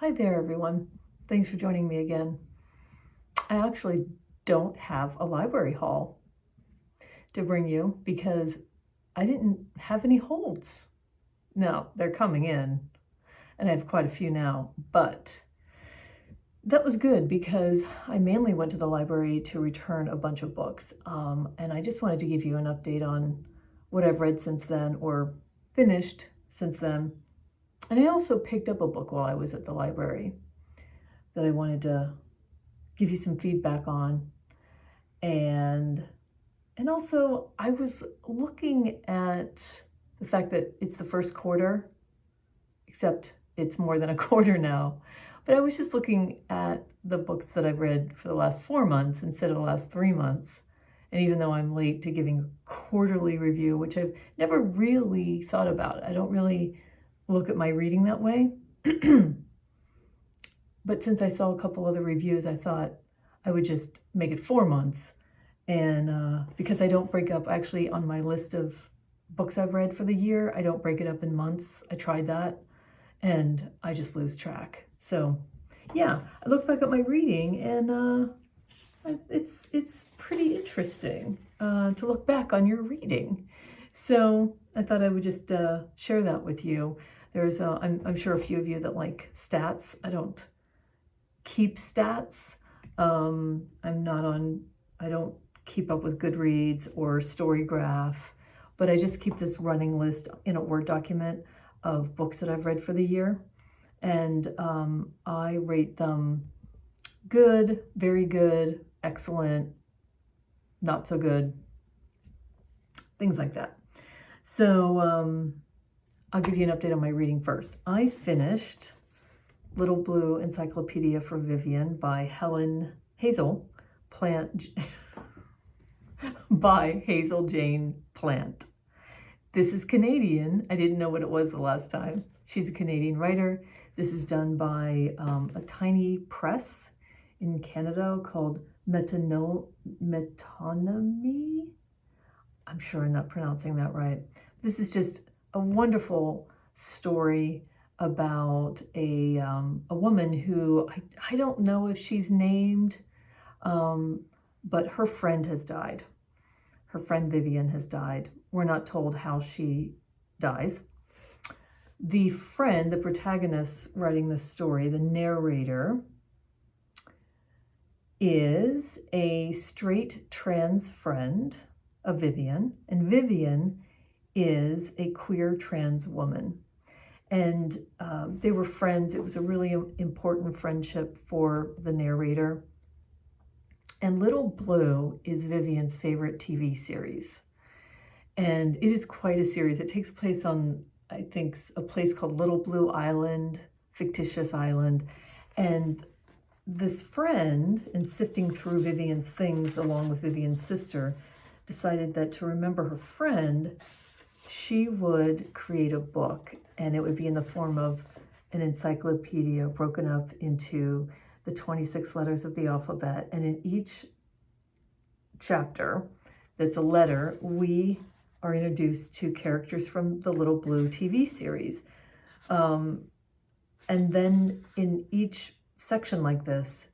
Hi there, everyone. Thanks for joining me again. I actually don't have a library haul to bring you because I didn't have any holds. Now, they're coming in, and I have quite a few now, but that was good because I mainly went to the library to return a bunch of books, and I just wanted to give you an update on what I've read since then or finished since then. And I also picked up a book while I was at the library that I wanted to give you some feedback on. And also I was looking at the fact that it's the first quarter, except it's more than a quarter now. But I was just looking at the books that I've read for the last 4 months instead of the last 3 months. And even though I'm late to giving a quarterly review, which I've never really thought about, I don't really look at my reading that way. But since I saw a couple other reviews, I thought I would just make it 4 months. And because I don't break up, actually on my list of books I've read for the year, I don't break it up in months. I tried that and I just lose track. So yeah, I look back at my reading and it's pretty interesting to look back on your reading. So I thought I would just share that with you. There's I'm sure a few of you that like stats. I don't keep stats. I don't keep up with Goodreads or Storygraph, but I just keep this running list in a Word document of books that I've read for the year. And I rate them good, very good, excellent, not so good, things like that. So I'll give you an update on my reading first. I finished Little Blue Encyclopedia for Vivian by Hazel Jane Plant. This is Canadian. I didn't know what it was the last time. She's a Canadian writer. This is done by a tiny press in Canada called Metonymy. I'm sure I'm not pronouncing that right. This is just a wonderful story about a woman who I don't know if she's named, but her friend has died. Her friend Vivian has died. We're not told how she dies. The friend, the protagonist writing the story, the narrator, is a straight trans friend of Vivian, and Vivian is a queer trans woman. And they were friends. It was a really important friendship for the narrator. And Little Blue is Vivian's favorite TV series. And it is quite a series. It takes place on, I think, a place called Little Blue Island, fictitious island. And this friend, in sifting through Vivian's things along with Vivian's sister, decided that to remember her friend, she would create a book, and it would be in the form of an encyclopedia broken up into the 26 letters of the alphabet. And in each chapter that's a letter, we are introduced to characters from the Little Blue TV series. And then in each section like this,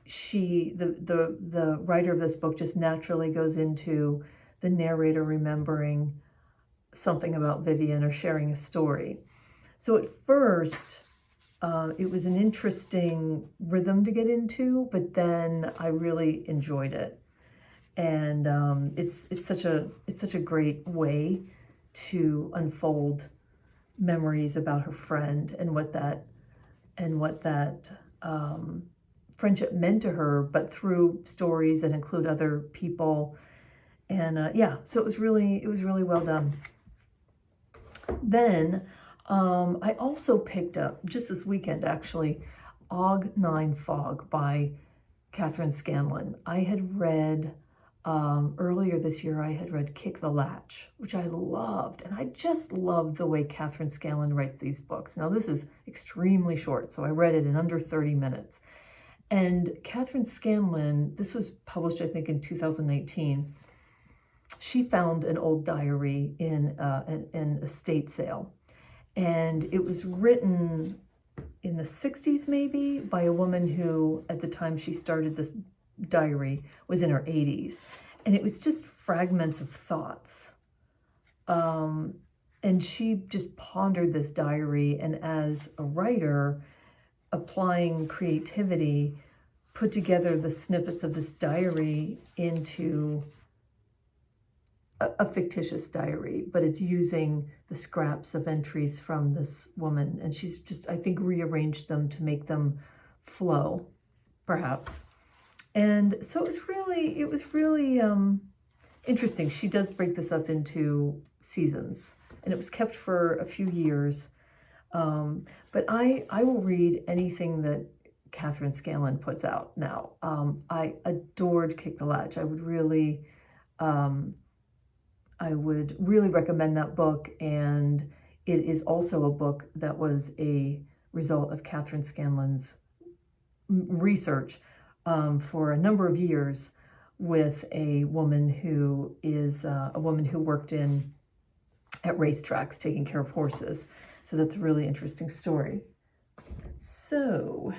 the writer of this book just naturally goes into the narrator remembering something about Vivian or sharing a story. So at first, it was an interesting rhythm to get into, but then I really enjoyed it. And it's such a great way to unfold memories about her friend and what that friendship meant to her, but through stories that include other people. And yeah, so it was really well done. Then I also picked up, just this weekend actually, Og Nine Fog by Catherine Scanlon. I had read, earlier this year, I had read Kick the Latch, which I loved. And I just love the way Catherine Scanlon writes these books. Now this is extremely short, so I read it in under 30 minutes. And Catherine Scanlon, this was published, I think, in 2019. She found an old diary in an estate sale. And it was written in the 60s maybe, by a woman who, at the time she started this diary, was in her 80s. And it was just fragments of thoughts. And she just pondered this diary, and as a writer, applying creativity, put together the snippets of this diary into a fictitious diary, but it's using the scraps of entries from this woman, and she's just, I think, rearranged them to make them flow, perhaps. And so it was really interesting. She does break this up into seasons, and it was kept for a few years. But I will read anything that Catherine Scanlon puts out now. I adored Kick the Latch. I would really recommend that book, and it is also a book that was a result of Catherine Scanlon's research for a number of years with a woman who is a woman who worked at racetracks taking care of horses. So that's a really interesting story. So,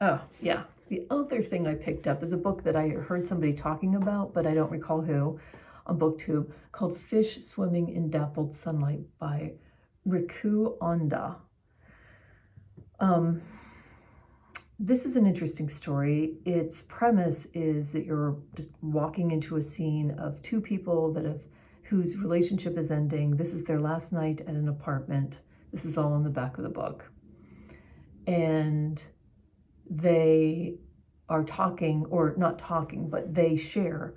oh yeah, the other thing I picked up is a book that I heard somebody talking about, but I don't recall who, on BookTube, called Fish Swimming in Dappled Sunlight by Riku Onda. This is an interesting story. Its premise is that you're just walking into a scene of two people whose relationship is ending. This is their last night at an apartment. This is all on the back of the book. And they are talking, or not talking, but they share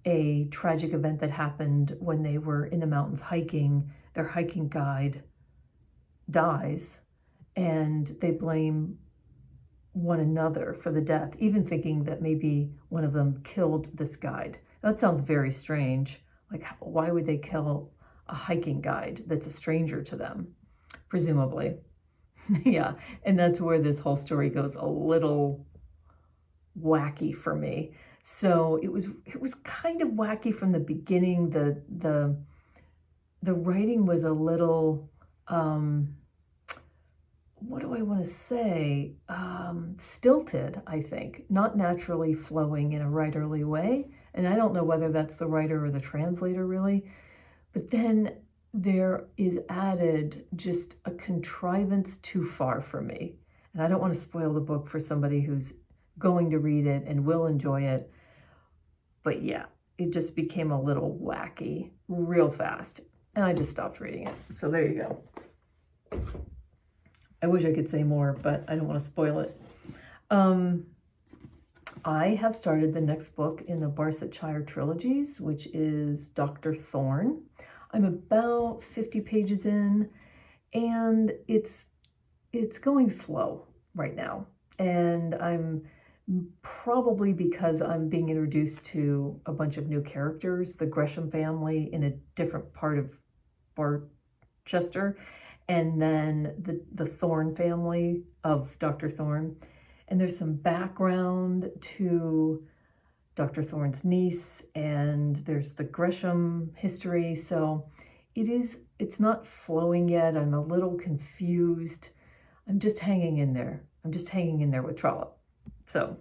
a tragic event that happened when they were in the mountains hiking. Their hiking guide dies, and they blame one another for the death, even thinking that maybe one of them killed this guide. That sounds very strange. Like, why would they kill a hiking guide that's a stranger to them? Presumably. Yeah, and that's where this whole story goes a little wacky for me. So it was kind of wacky from the beginning. The writing was a little what do I want to say? Stilted, I think, not naturally flowing in a writerly way. And I don't know whether that's the writer or the translator really. But then there is added just a contrivance too far for me. And I don't want to spoil the book for somebody who's going to read it and will enjoy it. But yeah, it just became a little wacky real fast. And I just stopped reading it. So there you go. I wish I could say more, but I don't want to spoil it. I have started the next book in the Barchester trilogies, which is Dr. Thorne. I'm about 50 pages in, and it's going slow right now. And I'm probably because I'm being introduced to a bunch of new characters, the Gresham family in a different part of Barchester, and then the Thorne family of Dr. Thorne. And there's some background to Dr. Thorne's niece, and there's the Gresham history. So it's not flowing yet. I'm a little confused. I'm just hanging in there. I'm just hanging in there with Trollope. So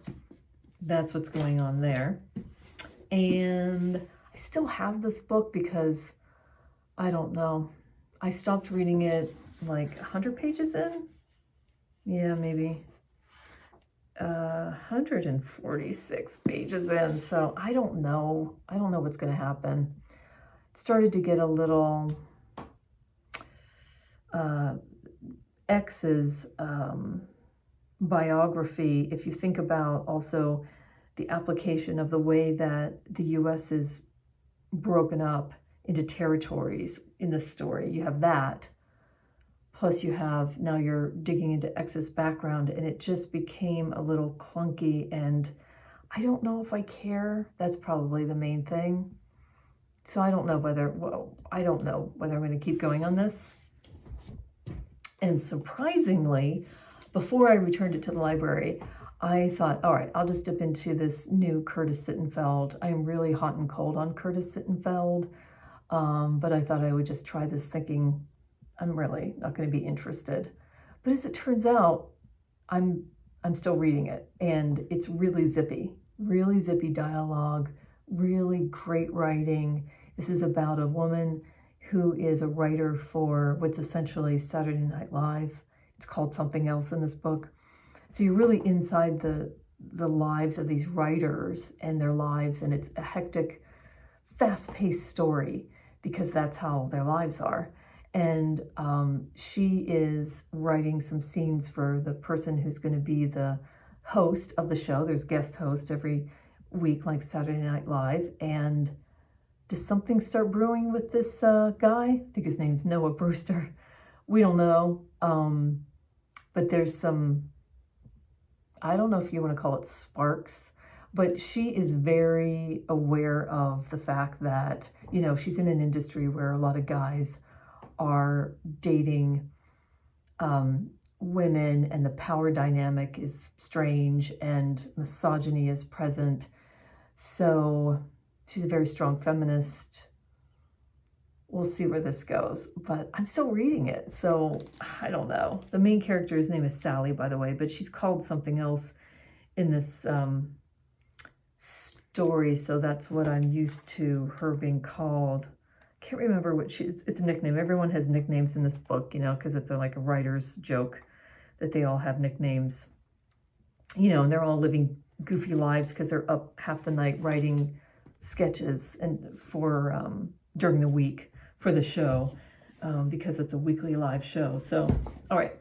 that's what's going on there. And I still have this book because, I don't know, I stopped reading it like 100 pages in. Yeah, maybe 146 pages in. So I don't know what's going to happen. It started to get a little X's biography, if you think about also the application of the way that the U.S. is broken up into territories in this story. You have that, plus you have, now you're digging into X's background, and it just became a little clunky, and I don't know if I care. That's probably the main thing. So I don't know whether I'm going to keep going on this. And surprisingly, before I returned it to the library, I thought, all right, I'll just dip into this new Curtis Sittenfeld. I'm really hot and cold on Curtis Sittenfeld, but I thought I would just try this, thinking I'm really not going to be interested. But as it turns out, I'm still reading it, and it's really zippy dialogue, really great writing. This is about a woman who is a writer for what's essentially Saturday Night Live. It's called something else in this book. So you're really inside the lives of these writers and their lives, and it's a hectic, fast-paced story because that's how their lives are. And she is writing some scenes for the person who's going to be the host of the show. There's guest host every week, like Saturday Night Live. And does something start brewing with this guy? I think his name's Noah Brewster. We don't know. But there's some, I don't know if you want to call it sparks, but she is very aware of the fact that, you know, she's in an industry where a lot of guys are dating women, and the power dynamic is strange and misogyny is present. So she's a very strong feminist. We'll see where this goes, but I'm still reading it, so I don't know. The main character's name is Sally, by the way, but she's called something else in this story, so that's what I'm used to her being called. Can't remember what it's a nickname. Everyone has nicknames in this book, you know, because it's like a writer's joke that they all have nicknames, you know, and they're all living goofy lives because they're up half the night writing sketches and for during the week for the show, because it's a weekly live show. So, all right,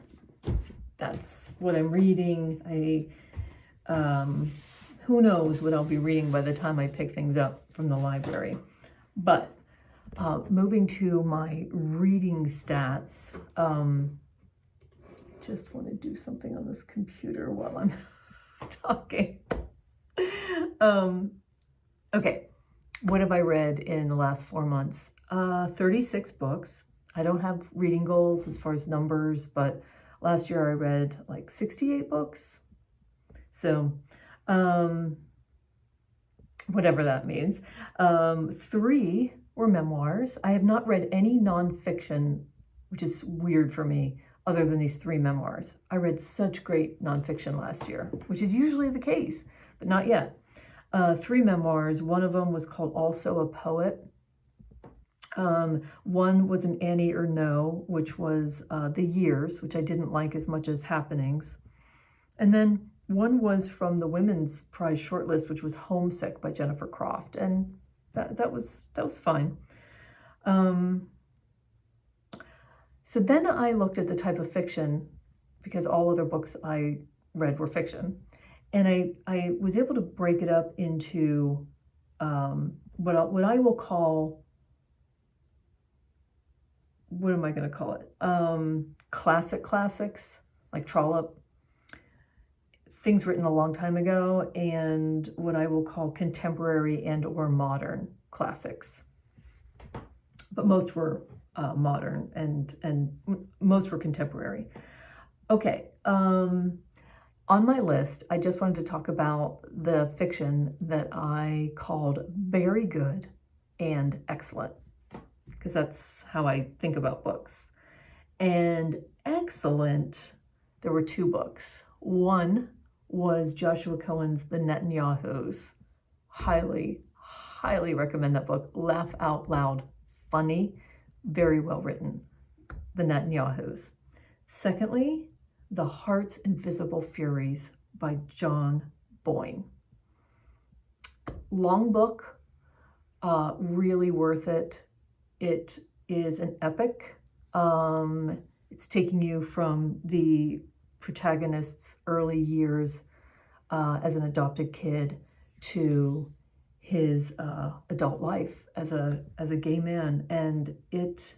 that's what I'm reading. Who knows what I'll be reading by the time I pick things up from the library. But moving to my reading stats, just want to do something on this computer while I'm talking. Okay, what have I read in the last 4 months? 36 books. I don't have reading goals as far as numbers, but last year I read like 68 books. So, whatever that means. 3 were memoirs. I have not read any nonfiction, which is weird for me, other than these 3 memoirs. I read such great nonfiction last year, which is usually the case, but not yet. 3 memoirs. One of them was called Also a Poet. One was an Annie or No, which was The Years, which I didn't like as much as Happenings. And then one was from the Women's Prize shortlist, which was Homesick by Jennifer Croft, and that was fine. So then I looked at the type of fiction, because all other books I read were fiction, and I was able to break it up into what I will call, what am I going to call it? Classics, like Trollope, things written a long time ago, and what I will call contemporary and or modern classics. But most were modern and most were contemporary. Okay, on my list, I just wanted to talk about the fiction that I called very good and excellent, because that's how I think about books. And excellent, there were 2 books. One was Joshua Cohen's The Netanyahus. Highly recommend that book. Laugh out loud, funny, very well written. The Netanyahus. Secondly, The Heart's Invisible Furies by John Boyne. Long book, really worth it. It is an epic. It's taking you from the protagonist's early years as an adopted kid to his adult life as a gay man, and it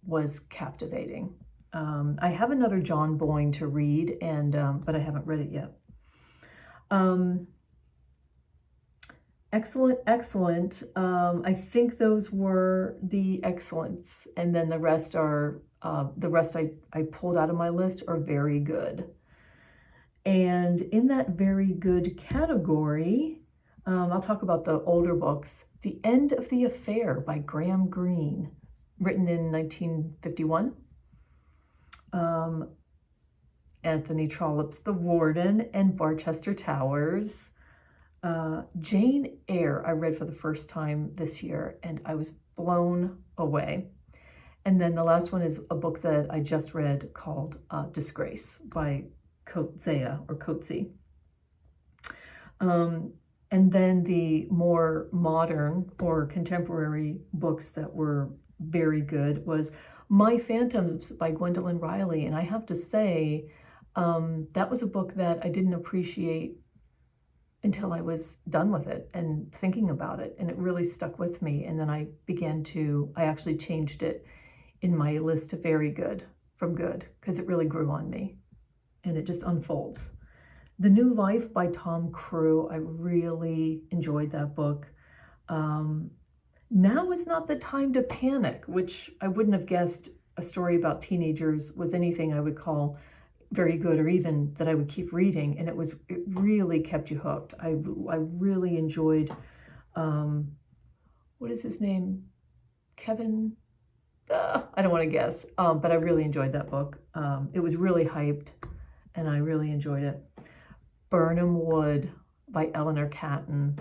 was captivating. I have another John Boyne to read, and but I haven't read it yet. Excellent. I think those were the excellents, and then the rest are I pulled out of my list are very good. And in that very good category, I'll talk about the older books. The End of the Affair by Graham Greene, written in 1951. Anthony Trollope's The Warden and Barchester Towers. Jane Eyre I read for the first time this year, and I was blown away. And then the last one is a book that I just read called Disgrace by Coetzee. And then the more modern or contemporary books that were very good was My Phantoms by Gwendolyn Riley. And I have to say, that was a book that I didn't appreciate until I was done with it and thinking about it. And it really stuck with me. And then I actually changed it in my list to very good from good, because it really grew on me and it just unfolds. The New Life by Tom Crew, I really enjoyed that book. Now is Not the Time to Panic, which I wouldn't have guessed a story about teenagers was anything I would call very good, or even that I would keep reading. And it really kept you hooked. I really enjoyed, what is his name? Kevin? I don't want to guess, but I really enjoyed that book. It was really hyped and I really enjoyed it. Birnam Wood by Eleanor Catton.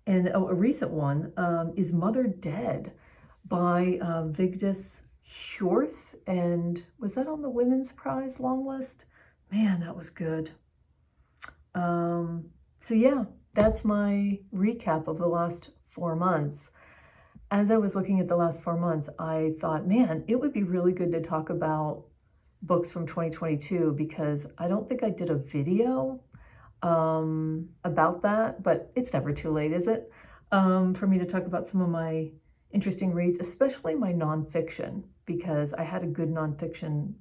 And a recent one is Mother Dead by Vigdis Hjorth. And was that on the Women's Prize long list? Man, that was good. So yeah, that's my recap of the last 4 months. As I was looking at the last 4 months, I thought, man, it would be really good to talk about books from 2022, because I don't think I did a video about that, but it's never too late, is it? For me to talk about some of my interesting reads, especially my nonfiction, because I had a good nonfiction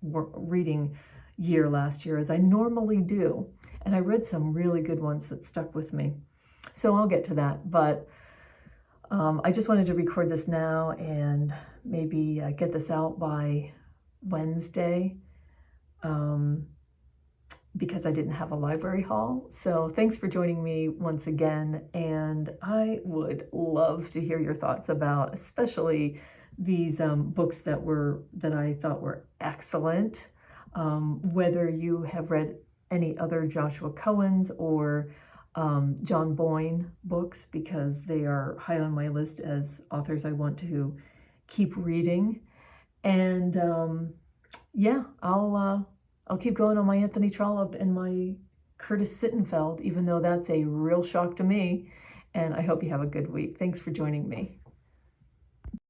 reading year last year, as I normally do. And I read some really good ones that stuck with me. So I'll get to that, but I just wanted to record this now and maybe get this out by Wednesday, because I didn't have a library haul. So thanks for joining me once again, and I would love to hear your thoughts about especially these books that I thought were excellent, whether you have read any other Joshua Cohen's or John Boyne books, because they are high on my list as authors I want to keep reading. And yeah, I'll keep going on my Anthony Trollope and my Curtis Sittenfeld, even though that's a real shock to me. And I hope you have a good week. Thanks for joining me.